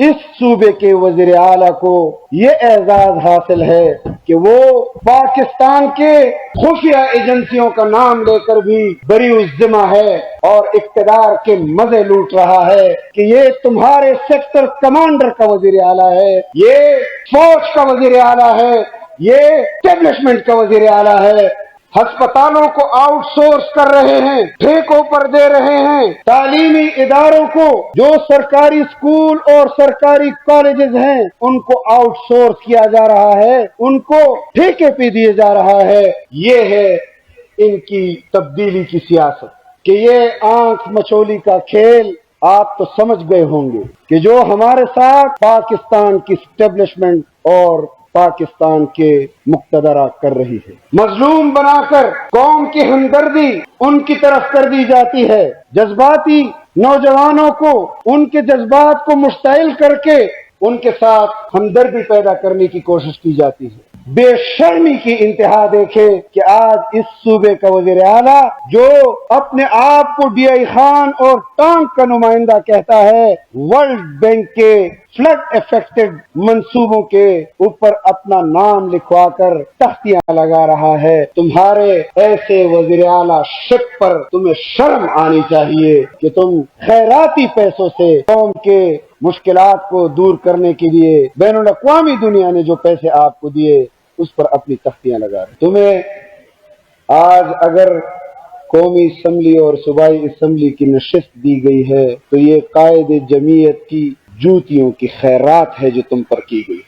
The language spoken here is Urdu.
اس صوبے کے وزیر اعلیٰ کو یہ اعزاز حاصل ہے کہ وہ پاکستان کے خفیہ ایجنسیوں کا نام لے کر بھی بری الذمہ ہے اور اقتدار کے مزے لوٹ رہا ہے کہ یہ تمہارے سیکٹر کمانڈر کا وزیر اعلیٰ ہے، یہ فوج کا وزیر اعلیٰ ہے، یہ اسٹیبلشمنٹ کا وزیر اعلیٰ ہے۔ ہسپتالوں کو آؤٹ سورس کر رہے ہیں، ٹھیکوں پر دے رہے ہیں، تعلیمی اداروں کو جو سرکاری اسکول اور سرکاری کالجز ہیں ان کو آؤٹ سورس کیا جا رہا ہے، ان کو ٹھیکے پہ دیے جا رہا ہے۔ یہ ہے ان کی تبدیلی کی سیاست کہ یہ آنکھ مچولی کا کھیل آپ تو سمجھ گئے ہوں گے کہ جو ہمارے ساتھ پاکستان کی اسٹیبلشمنٹ اور پاکستان کے مقتدرہ کر رہی ہے، مظلوم بنا کر قوم کی ہمدردی ان کی طرف کر دی جاتی ہے، جذباتی نوجوانوں کو ان کے جذبات کو مشتعل کر کے ان کے ساتھ ہمدردی پیدا کرنے کی کوشش کی جاتی ہے۔ بے شرمی کی انتہا دیکھیں کہ آج اس صوبے کا وزیر اعلیٰ جو اپنے آپ کو ڈی آئی خان اور ٹانک کا نمائندہ کہتا ہے، ورلڈ بینک کے فلڈ افیکٹڈ منصوبوں کے اوپر اپنا نام لکھوا کر تختیاں لگا رہا ہے۔ تمہارے ایسے وزیر اعلیٰ شپ پر تمہیں شرم آنی چاہیے کہ تم خیراتی پیسوں سے قوم کے مشکلات کو دور کرنے کے لیے بین الاقوامی دنیا نے جو پیسے آپ کو دیے اس پر اپنی تختیاں لگا رہے۔ تمہیں آج اگر قومی اسمبلی اور صوبائی اسمبلی کی نشست دی گئی ہے تو یہ قائد جمعیت کی جوتیوں کی خیرات ہے جو تم پر کی گئی۔